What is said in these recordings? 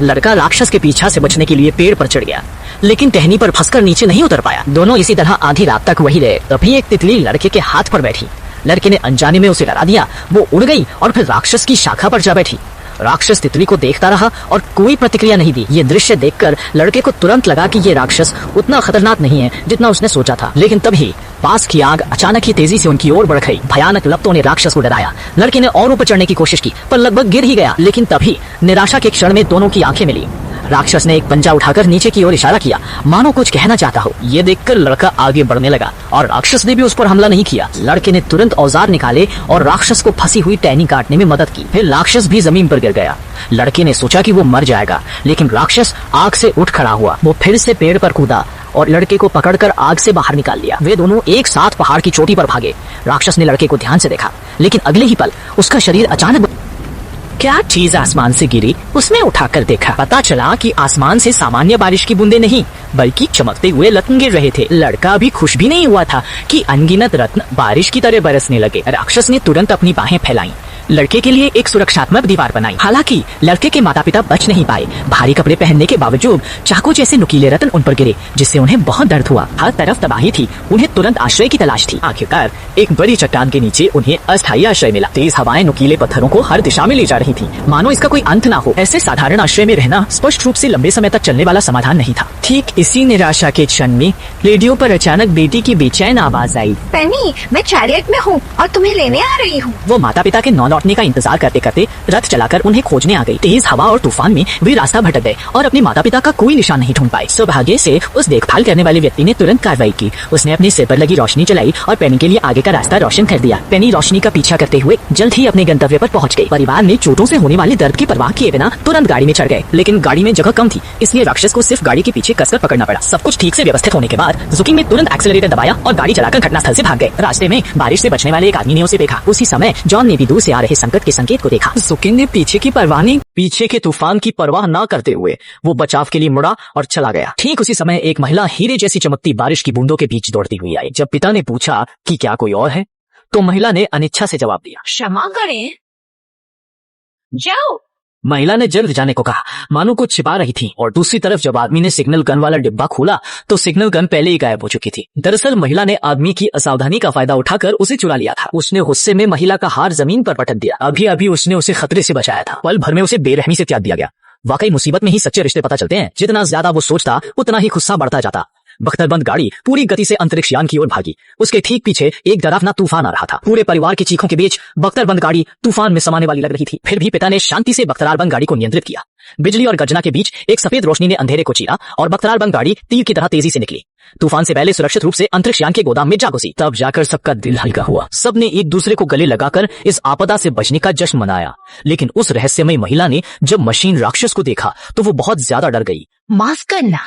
लड़का राक्षस के पीछा से बचने के लिए पेड़ पर चढ़ गया, लेकिन टहनी पर फंसकर नीचे नहीं उतर पाया। दोनों इसी तरह आधी रात तक वही रहे। तभी एक तितली लड़के के हाथ पर बैठी। लड़के ने अनजाने में उसे डरा दिया। वो उड़ गई और फिर राक्षस की शाखा पर जा बैठी। राक्षस तितली को देखता रहा और कोई प्रतिक्रिया नहीं दी। ये दृश्य देखकर लड़के को तुरंत लगा कि ये राक्षस उतना खतरनाक नहीं है जितना उसने सोचा था। लेकिन तभी पास की आग अचानक ही तेजी से उनकी ओर बढ़ गई। भयानक लपटों ने राक्षस को डराया। लड़के ने और ऊपर चढ़ने की कोशिश की पर लगभग गिर ही गया। लेकिन तभी निराशा के क्षण में दोनों की आंखें मिली। राक्षस ने एक पंजा उठाकर नीचे की ओर इशारा किया, मानो कुछ कहना चाहता हो। ये देखकर लड़का आगे बढ़ने लगा और राक्षस ने भी उस पर हमला नहीं किया। लड़के ने तुरंत औजार निकाले और राक्षस को फंसी हुई टहनी काटने में मदद की। फिर राक्षस भी जमीन पर गिर गया। लड़के ने सोचा कि वो मर जाएगा, लेकिन राक्षस आग से उठ खड़ा हुआ। वो फिर से पेड़ पर कूदा और लड़के को पकड़कर आग से बाहर निकाल लिया। वे दोनों एक साथ पहाड़ की चोटी पर भागे। राक्षस ने लड़के को ध्यान से देखा, लेकिन अगले ही पल उसका शरीर अचानक क्या चीज आसमान से गिरी, उसने उठाकर देखा। पता चला कि आसमान से सामान्य बारिश की बूंदे नहीं बल्कि चमकते हुए रत्न गिर रहे थे। लड़का अभी खुश भी नहीं हुआ था कि अनगिनत रत्न बारिश की तरह बरसने लगे। राक्षस ने तुरंत अपनी बाहें फैलाई, लड़के के लिए एक सुरक्षात्मक दीवार बनाई। हालांकि लड़के के माता पिता बच नहीं पाए। भारी कपड़े पहनने के बावजूद चाकू जैसे नुकीले रत्न उन पर गिरे, जिससे उन्हें बहुत दर्द हुआ। हर तरफ तबाही थी। उन्हें तुरंत आश्रय की तलाश थी। आखिरकार एक बड़ी चट्टान के नीचे उन्हें अस्थायी आश्रय मिला। तेज हवाएं नुकीले पत्थरों को हर दिशा में ले जा रही थी, मानो इसका कोई अंत ना हो। ऐसे साधारण आश्रय में रहना स्पष्ट रूप से लंबे समय तक चलने वाला समाधान नहीं था। ठीक इसी निराशा के क्षण में रेडियो पर अचानक बेटी की बेचैन आवाज आई, पेनी, मैं चैरियट में हूँ और तुम्हें लेने आ रही हूँ। वो माता पिता के न लौटने का इंतजार करते करते रथ चलाकर उन्हें खोजने आ गई। तेज हवा और तूफान में वे रास्ता भटक गए और अपने माता पिता का कोई निशान नहीं ढूंढ पाए। सौभाग्य से उस देखभाल करने वाले व्यक्ति ने तुरंत कार्रवाई की। उसने अपने सिर पर लगी रोशनी जलाई और पेनी के लिए आगे का रास्ता रोशन कर दिया। पेनी रोशनी का पीछा करते हुए जल्द ही अपने गंतव्य पर पहुंच गई। परिवार ने चोटों से होने वाले दर्द की परवाह किए बिना तुरंत गाड़ी में चढ़ गए, लेकिन गाड़ी में जगह कम थी, इसलिए राक्षस को सिर्फ गाड़ी के पीछे कसकर पकड़ना पड़ा। सब कुछ ठीक से व्यवस्थित होने के बाद जुकी ने तुरंत एक्सेलरेटर दबाया और गाड़ी चलाकर घटनास्थल से भाग गए। रास्ते में बारिश से बचने वाले एक आदमी ने उसे देखा। उसी समय जॉन ने भी दूर से आ रहे संकट के संकेत को देखा। जुकी ने पीछे के तूफान की परवाह न करते हुए वो बचाव के लिए मुड़ा और चला गया। ठीक उसी समय एक महिला हीरे जैसी चमकती बारिश की बूंदों के बीच दौड़ती हुई आई। जब पिता ने पूछा कि क्या कोई और है, तो महिला ने अनिच्छा से जवाब दिया, क्षमा करें, जाओ। महिला ने जल्द जाने को कहा, मानो कुछ छिपा रही थी। और दूसरी तरफ जब आदमी ने सिग्नल गन वाला डिब्बा खोला तो सिग्नल गन पहले ही गायब हो चुकी थी। दरअसल महिला ने आदमी की असावधानी का फायदा उठाकर उसे चुरा लिया था। उसने गुस्से में महिला का हार जमीन पर पटक दिया। अभी अभी उसने उसे खतरे से बचाया था, पल भर में उसे बेरहमी से त्याग दिया गया। वाकई मुसीबत में ही सच्चे रिश्ते पता चलते हैं। जितना ज्यादा वो सोचता उतना ही गुस्सा बढ़ता जाता। बख्तरबंद गाड़ी पूरी गति से अंतरिक्ष यान की ओर भागी। उसके ठीक पीछे एक डरावना तूफान आ रहा था। पूरे परिवार की चीखों के बीच बख्तरबंद गाड़ी तूफान में समाने वाली लग रही थी। फिर भी पिता ने शांति से बख्तरारबंद गाड़ी को नियंत्रित किया। बिजली और गर्जना के बीच एक सफेद रोशनी ने अंधेरे को चीरा और बख्तरारबंद गाड़ी तीर की तरह तेजी से निकली। तूफान से पहले सुरक्षित रूप से अंतरिक्ष यान के गोदाम में जा घुसी। तब जाकर सबका दिल हल्का हुआ। सबने एक दूसरे को गले लगाकर इस आपदा से बचने का जश्न मनाया। लेकिन उस रहस्यमयी महिला ने जब मशीन राक्षस को देखा तो वो बहुत ज्यादा डर गई। माफ करना,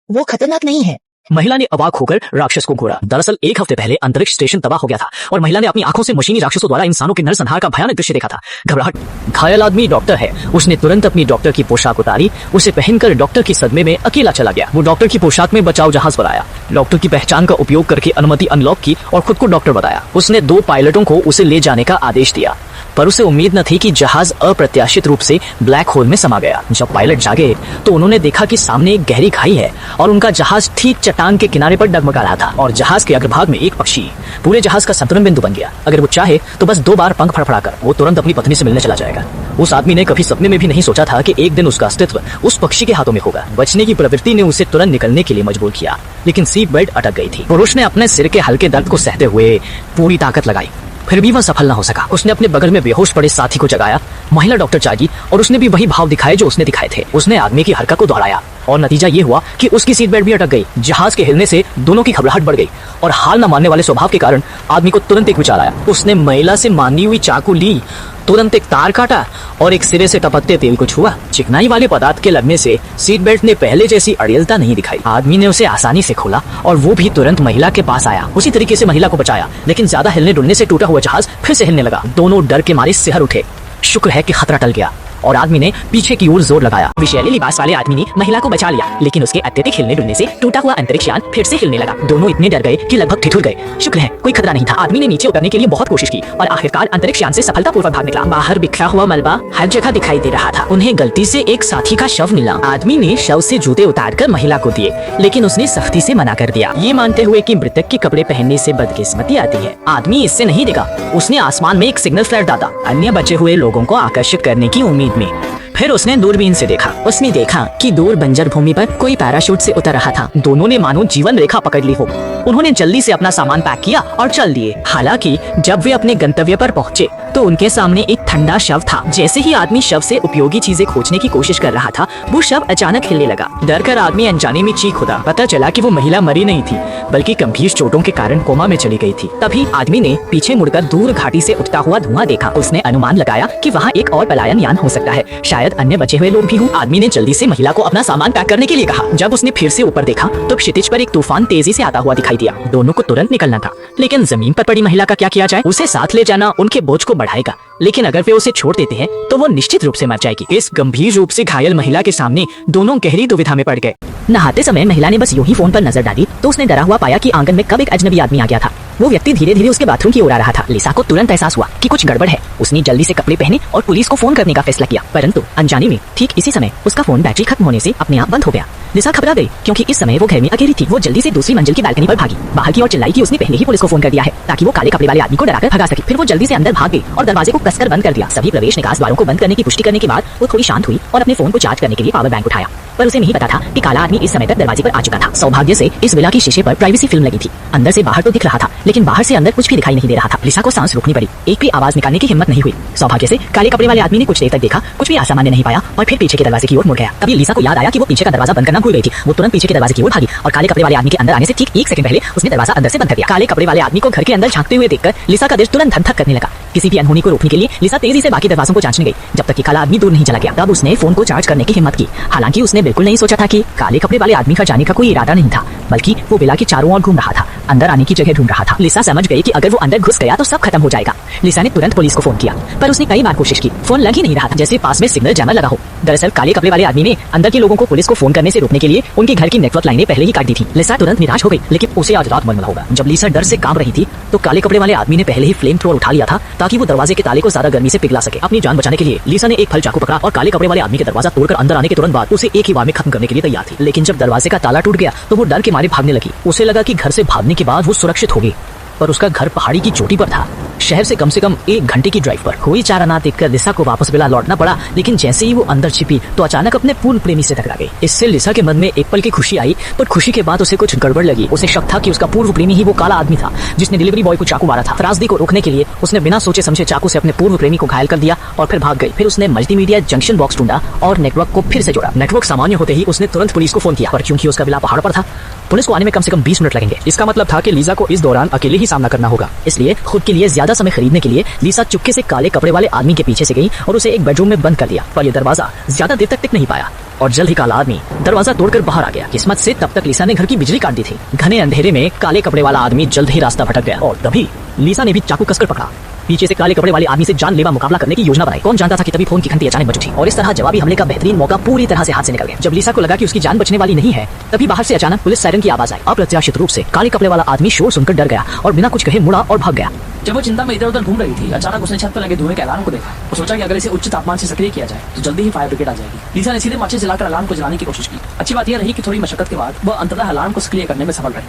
वो खतरनाक नहीं है। महिला ने अवाक होकर राक्षस को घूरा। दरअसल एक हफ्ते पहले अंतरिक्ष स्टेशन तबाह हो गया था और महिला ने अपनी आंखों से मशीनी राक्षसों द्वारा इंसानों के नरसंहार का भयानक दृश्य देखा था। घबराहट, घायल आदमी डॉक्टर है। उसने तुरंत अपनी डॉक्टर की पोशाक उतारी। उसे पहनकर डॉक्टर की सदमे में अकेला चला गया। वो डॉक्टर की पोशाक में बचाव जहाज पर आया। डॉक्टर की पहचान का उपयोग करके अनुमति अनलॉक की और खुद को डॉक्टर बताया। उसने 2 पायलटों को उसे ले जाने का आदेश दिया, पर उसे उम्मीद न थी कि जहाज अप्रत्याशित रूप से ब्लैक होल में समा गया। जब पायलट जागे तो उन्होंने देखा कि सामने एक गहरी खाई है और उनका जहाज ठीक चट्टान के किनारे पर डगमगा रहा था और जहाज के अग्रभाग में एक पक्षी पूरे जहाज का संतुलन बिंदु बन गया। अगर वो चाहे तो बस 2 बार पंख फड़फड़ाकर वो तुरंत अपनी पत्नी से मिलने चला जाएगा। उस आदमी ने कभी सपने में भी नहीं सोचा था कि एक दिन उसका अस्तित्व उस पक्षी के हाथों में होगा। बचने की प्रवृत्ति ने उसे तुरंत निकलने के लिए मजबूर किया, लेकिन सीट बेल्ट अटक गई थी। पुरुष ने अपने सिर के हल्के दर्द को सहते हुए पूरी ताकत लगाई, फिर भी वह सफल न हो सका। उसने अपने बगल में बेहोश पड़े साथी को जगाया। महिला डॉक्टर जागी और उसने भी वही भाव दिखाए जो उसने दिखाए थे। उसने आदमी की हरकत को दोहराया और नतीजा ये हुआ कि उसकी सीट बेल्ट भी अटक गई। जहाज के हिलने से दोनों की घबराहट बढ़ गई और हार न मानने वाले स्वभाव के कारण आदमी को तुरंत एक विचार आया। उसने महिला से मांगी हुई चाकू ली, तुरंत एक तार काटा और एक सिरे से टपकते तेल को छुआ। चिकनाई वाले पदार्थ के लगने से सीट बेल्ट ने पहले जैसी अड़ियलता नहीं दिखाई। आदमी ने उसे आसानी से खोला और वो भी तुरंत महिला के पास आया। उसी तरीके से महिला को बचाया, लेकिन ज्यादा हिलने डुलने से टूटा हुआ जहाज फिर से हिलने लगा। दोनों डर के मारे सिहर उठे। शुक्र है कि खतरा टल गया। और आदमी ने पीछे की ओर जोर लगाया। विषैले लिबास वाले आदमी ने महिला को बचा लिया, लेकिन उसके अत्यधिक हिलने डुलने से टूटा हुआ अंतरिक्ष यान फिर से हिलने लगा। दोनों इतने डर गए कि लगभग ठिठुर गए। शुक्र है कोई खतरा नहीं था। आदमी ने नीचे उतरने के लिए बहुत कोशिश की और आखिरकार अंतरिक्ष यान से सफलतापूर्वक भाग निकला। बाहर बिखरा हुआ मलबा हर जगह दिखाई दे रहा था। उन्हें गलती से एक साथी का शव मिला। आदमी ने शव से जूते उतारकर महिला को दिए, लेकिन उसने सख्ती से मना कर दिया, ये मानते हुए कि मृतक के कपड़े पहनने से बदकिस्मती आती है। आदमी इससे नहीं दिखा। उसने आसमान में एक सिग्नल फ्लैट डाला, अन्य बचे हुए लोगों को आकर्षित करने की उम्मीद में। फिर उसने दूरबीन से देखा। उसने देखा कि दूर बंजर भूमि पर कोई पैराशूट से उतर रहा था। दोनों ने मानो जीवन रेखा पकड़ ली हो। उन्होंने जल्दी से अपना सामान पैक किया और चल दिए। हालांकि जब वे अपने गंतव्य पर पहुंचे तो उनके सामने एक ठंडा शव था। जैसे ही आदमी शव से उपयोगी चीजें खोजने की कोशिश कर रहा था, वो शव अचानक हिलने लगा। डर कर आदमी अनजाने में चीख उठा। पता चला कि वो महिला मरी नहीं थी, बल्कि गंभीर चोटों के कारण कोमा में चली गई थी। तभी आदमी ने पीछे मुड़कर दूर घाटी से उठता हुआ धुआं देखा। उसने अनुमान लगाया कि वहाँ एक और पलायन यान हो सकता है, शायद अन्य बचे हुए लोग भी हों। आदमी ने जल्दी से महिला को अपना सामान पैक करने के लिए कहा। जब उसने फिर से ऊपर देखा तो क्षितिज पर एक तूफान तेजी से आता हुआ दिखाई दिया। दोनों को तुरंत निकलना था, लेकिन जमीन पर पड़ी महिला का क्या किया जाए? उसे साथ ले जाना उनके बोझ को बढ़ाएगा, लेकिन अगर वे उसे छोड़ देते हैं तो वो निश्चित रूप से मर जाएगी। इस गंभीर रूप से घायल महिला के सामने दोनों गहरी दुविधा में पड़ गए। नहाते समय महिला ने बस यूं ही फोन पर नजर डाली तो उसने डरा हुआ पाया कि आंगन में कब एक अजनबी आदमी आ गया था। वो व्यक्ति धीरे धीरे उसके बाथरूम की ओर आ रहा था। लिसा को तुरंत एहसास हुआ कि कुछ गड़बड़ है। उसने जल्दी से कपड़े पहने और पुलिस को फोन करने का फैसला किया, परंतु अनजाने में ठीक इसी समय उसका फोन बैटरी खत्म होने से अपने आप बंद हो गया। लिसा घबरा गई, क्योंकि इस समय वो घर में अकेली थी। वो जल्दी से दूसरी मंजिल की बालकनी पर भागी। बाहर की ओर चिल्लाई कि उसने पहले ही पुलिस को फोन कर दिया है, ताकि वो काले कपड़े वाले आदमी को डराकर भगा सके। फिर वो जल्दी से अंदर भाग गई और दरवाजे को कसकर बंद कर दिया। सभी प्रवेश निकास द्वारों को बंद करने की पुष्टि करने के बाद वो थोड़ी शांत हुई और अपने फोन को चार्ज करने के लिए पावर बैंक उठाया, पर उसे नहीं पता था कि काला आदमी इस समय तक दरवाजे पर आ चुका था। सौभाग्य से इस विला की शीशे पर प्राइवेसी फिल्म लगी थी। अंदर से बाहर तो दिख रहा था, लेकिन बाहर से अंदर कुछ भी दिखाई नहीं दे रहा था। लिसा को सांस रोकनी पड़ी। एक भी आवाज निकालने की हिम्मत नहीं हुई। सौभाग्य से काले कपड़े वाले आदमी ने कुछ देर तक देखा, कुछ भी असामान्य नहीं पाया और फिर पीछे के दरवाजे की ओर मुड़ गया। तभी लिसा को याद आया कि वो पीछे का दरवाजा बंद करना भूल गई थी। वो तुरंत पीछे के दरवाजे की ओर भागी और काले कपड़े वाले आदमी के अंदर आने से ठीक एक सेकंड पहले उसने दरवाजा अंदर से बंद कर दिया। काले कपड़े वाले आदमी को घर के अंदर झांकते हुए देखकर लिसा का दिल तुरंत धक धक करने लगा। किसी भी अनहोनी को रोकने के लिए लिसा तेजी से बाकी दरवाजों को जांचने गई, जब तक कि काला आदमी दूर नहीं चला गया। तब उसने फोन को चार्ज करने की हिम्मत की। हालांकि उसने बिल्कुल नहीं सोचा था कि काले कपड़े वाले आदमी का जाने का कोई इरादा नहीं था, बल्कि वो विला की चारों ओर घूम रहा था, अंदर आने की जगह ढूंढ रहा था। लिसा समझ गई कि अगर वो अंदर घुस गया तो सब खत्म हो जाएगा। लिसा ने तुरंत पुलिस को फोन किया, पर उसने कई बार कोशिश की, फोन लग ही नहीं रहा था, जैसे पास में सिग्नल जैमर लगा हो। दरअसल काले कपड़े वाले आदमी ने अंदर के लोगों को पुलिस को फोन करने से रोकने के लिए उनके घर की नेटवर्क लाइनें पहले ही काट दी थी। लिसा तुरंत निराश हो गई, लेकिन उसे आज रात मन होगा। जब लिसा डर से कांप रही थी तो काले कपड़े वाले आदमी ने पहले ही फ्लेम थ्रोअर उठा लिया था, ताकि वो दरवाजे के ताले को ज्यादा गर्मी से पिघला सके। अपनी जान बचाने के लिए लिसा ने एक फल चाकू पकड़ा और काले कपड़े वाले आदमी के दरवाजा तोड़कर अंदर आने के तुरंत बाद उसे एक ही बार में खत्म करने के लिए तैयार थी। लेकिन जब दरवाजे का ताला टूट गया तो वो डर के मारे भागने लगी। उसे लगा कि घर से भागने के बाद वो सुरक्षित होगी, पर उसका घर पहाड़ी की चोटी पर था, शहर से कम 1 घंटे की ड्राइव पर। कोई चारा ना देखकर लिसा को वापस विला लौटना पड़ा, लेकिन जैसे ही वो अंदर छिपी तो अचानक अपने पूर्व प्रेमी से टकरा गई। इससे लिसा के मन में एक पल की खुशी आई, पर खुशी के बाद उसे कुछ गड़बड़ लगी। उसे शक था कि उसका पूर्व प्रेमी ही वो काला आदमी था जिसने डिलीवरी बॉय को चाकू मारा था। त्रासदी को रोकने के लिए उसने बिना सोचे समझे चाकू से अपने पूर्व प्रेमी को घायल कर दिया और फिर भाग गई। फिर उसने मल्टीमीडिया जंक्शन बॉक्स ढूंढा और नेटवर्क को फिर से जोड़ा। नेटवर्क सामान्य होते ही उसने तुरंत पुलिस को फोन किया, पर क्योंकि उसका विला पहाड़ पर था, पुलिस को आने में कम से कम 20 मिनट लगेंगे। इसका मतलब था कि लिसा को इस दौरान अकेले ही सामना करना होगा। इसलिए खुद के लिए ज्यादा समय खरीदने के लिए लिसा चुपके से काले कपड़े वाले आदमी के पीछे से गई और उसे एक बेडरूम में बंद कर दिया। पर यह दरवाजा ज्यादा देर तक टिक नहीं पाया और जल्द ही काला आदमी दरवाजा तोड़कर बाहर आ गया। किस्मत से तब तक लिसा ने घर की बिजली काट दी थी। घने अंधेरे में काले कपड़े वाला आदमी जल्द ही रास्ता भटक गया और तभी लिसा ने भी चाकू कसकर पकड़ा। पीछे से काले कपड़े वाले आदमी से जानलेवा मुकाबला करने की योजना बनाई। कौन जानता था कि तभी फोन की घंटी अचानक बज उठी और इस तरह जवाबी हमले का बेहतरीन मौका पूरी तरह से हाथ से निकल गया। जब लिसा को लगा कि उसकी जान बचने वाली नहीं है, तभी बाहर से अचानक पुलिस सायरन की आवाज आई। अप्रत्याशित रूप से काले कपड़े वाला आदमी शोर सुनकर डर गया और बिना कुछ कहे मुड़ा और भाग गया। जब वो चिंता में इधर उधर घूम रही थी, अचानक उसने छत पर लगे धुएं के अलार्म को देखा। वो सोचा कि अगर इसे उच्च तापमान से सक्रिय किया जाए तो जल्दी ही फायर ब्रिगेड आ जाएगी। लिसा ने सीधे माचिस जलाकर अलार्म को जलाने की कोशिश की। अच्छी बात यह रही कि थोड़ी मशक्कत के बाद वह अंततः अलार्म को सक्रिय करने में सफल रही।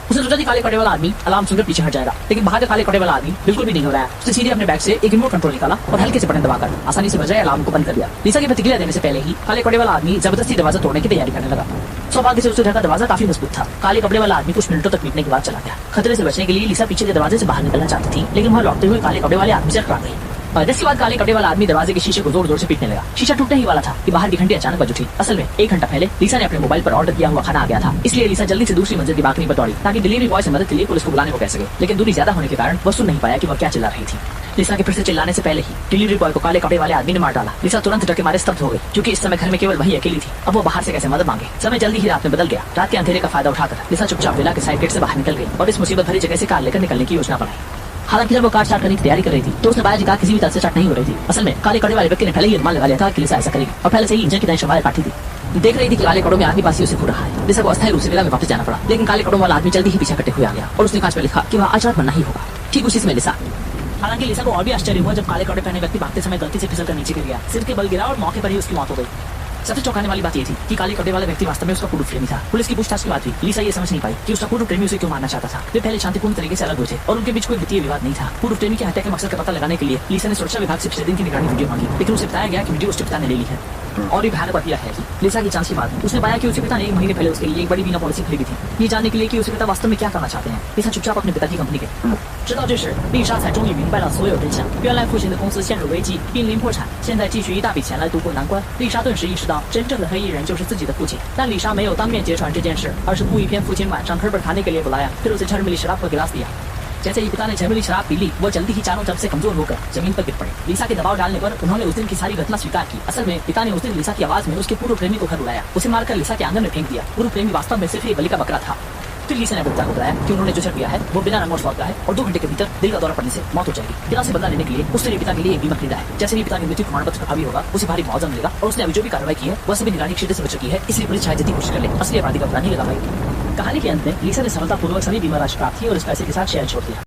उसने सोचा कि काले कपड़े वाला आदमी अलार्म सुनकर पीछे हट जाएगा, लेकिन बाहर का काले कपड़े वाला आदमी बिल्कुल भी नहीं हो रहा है। उसने सीधे अपने बैग से एक रिमोट कंट्रोल निकाला और हल्के से बटन दबाकर आसानी से बजाय अलार्म को बंद कर दिया। लिसा की प्रतिक्रिया देने से पहले ही काले कपड़े वाला आदमी जबरदस्ती दरवाजा तोड़ने की तैयारी करने लगा। सौभाग्य से उसके घर का दरवाजा काफी मजबूत था। काले कपड़े वाला आदमी कुछ मिनटों तक पीटने के बाद चला गया। खतरे से बचने के लिए लिसा पीछे के दरवाजे से बाहर निकलना चाहती थी, लेकिन वहां लौटते हुए काले कपड़े वाले आदमी से टकरा गई। जिसके बाद काले कपड़े वाला आदमी दरवाजे के शीशे को जोर जोर से पीटने लगा। शीशा टूटने ही वाला था कि बाहर की घंटी अचानक बज उठी। असल में 1 घंटा पहले लिसा ने अपने मोबाइल पर ऑर्डर किया हुआ खाना आ गया था, इसलिए लिसा जल्दी से दूसरी मंजिल की बालकनी पर दौड़ी ताकि डिलीवरी बॉय से मदद के लिए पुलिस को बुलाने को कह सके। लेकिन दूरी ज्यादा होने के कारण वह सुन नहीं पाया कि वह क्या चिल्ला रही थी। लिसा के फिर से चिल्लाने से पहले ही डिलीवरी बॉय को काले कपड़े वाले आदमी ने मार डाला। लिसा तुरंत डर के मारे स्तब्ध हो गई, क्योंकि इस समय घर में केवल वही अकेली थी। अब वो बाहर से कैसे मदद मांगे। समय जल्दी ही रात में बदल गया। रात के अंधेरे का फायदा उठाकर लिसा चुपचाप विला के साइड गेट से बाहर निकल गई और इस मुसीबत भरी जगह से कार लेकर निकलने की योजना बनाई। हालांकि जब वो कार स्टार्ट करने की तैयारी कर रही थी तो उसने पाया कि कार किसी भी तरह से स्टार्ट नहीं हो रही थी। असल में काले कपड़े वाले व्यक्ति ने पहले ही अनुमान लगा लिया था कि लिसा ऐसा करेगी और पहले से ही इंजन की टेंशन वायर काटी थी। देख रही थी कि काले कपड़ों में आदमी पास ही उसे घूर रहा है। लिसा को अस्थायी रूप से विला में वापस जाना पड़ा, लेकिन काले कपड़ों वाला आदमी जल्दी ही पीछे कटे हुए आ गया और उसने कांच में लिखा कि वह आज रात मरना ही होगा। ठीक उसी समय लिसा। हालांकि लिसा को और भी आश्चर्य हुआ जब काले कपड़े पहने व्यक्ति भागते समय गलती से फिसल कर नीचे गिर गया, सिर के बल गिरा और मौके पर ही उसकी मौत हो गई। सबसे चौंकाने वाली बात यह थी कि काले कपड़े वाले व्यक्ति वास्तव में उसका पूर्व प्रेमी था। पुलिस की पूछताछ के बाद भी लिसा ये समझ नहीं पाई कि उसका पूर्व प्रेमी उसे क्यों मारना चाहता था। वे पहले शांतिपूर्ण तरीके से अलग हुए थे और उनके बीच कोई वित्तीय विवाद नहीं था। पूर्व प्रेमी की हत्या के मकसद का पता लगाने के लिए लिसा ने सुरक्षा विभाग से पिछले दिन की निगरानी वीडियो मांगी, लेकिन उसे बताया गया कि वीडियो उसके पिता ने ले ली है। और ये भयानक बात यह है कि लिसा की जांच के बाद उसने पाया कि उसके पिता ने 1 महीने पहले उसके लिए एक बड़ी बीमा पॉलिसी खरीदी थी, ये जानने के लिए कि उसके पिता वास्तव में क्या करना चाहते हैं। लिसा चुपचाप अपने पिता की कंपनी गई। 直到这时，丽莎才终于明白了所有真相。原来父亲的公司陷入危机，濒临破产，现在急需一大笔钱来渡过难关。丽莎顿时意识到，真正的黑衣人就是自己的父亲。但丽莎没有当面揭穿这件事，而是故意骗父亲晚上科尔卡那个列布拉亚，फिर उसे छड़ मिली शराब को गिलास दिया। जैसे ही पिता ने छड़ मिली शराब पी ली, वो जल्दी ही चारों तरफ से कमजोर होकर जमीन पर गिर पड़े। लिसा के दबाव डालने पर उन्होंने उस दिन की सारी घटना स्वीकार की। असल में पिता ने उस दिन लिसा की आवाज में उसके पूर्व प्रेमी को घर बुलाया, उसे मारकर लिसा के आंगन में फेंक दिया। पूर्व प्रेमी वास्तव में सिर्फ एक बलि का बकरा था। फिर लिसा ने पिता को बताया कि उन्होंने जो छड़ पिया है वो बिना रिमोर्स मौत का है और 2 घंटे के भीतर दिल का दौरा पड़ने से मौत हो जाएगी। पिता से बदला लेने के लिए उसने पिता के लिए एक बीमा खरीदा है। जैसे ही पिता के मृत्यु प्रमाण पत्र प्रभावी होगा, उसे भारी मुआवजा मिलेगा और उसने अभी जो भी कार्रवाई की है वह सभी निगरानी क्षेत्र से बच चुकी है, इसलिए पुलिस शायद जितनी कोशिश कर ले असली अपराधी का पता नहीं लगा पाएगी। कहानी के अंत में लिसा ने सफलतापूर्वक सभी बीमा राशि प्राप्त की और इस पैसे के साथ शहर छोड़ दिया।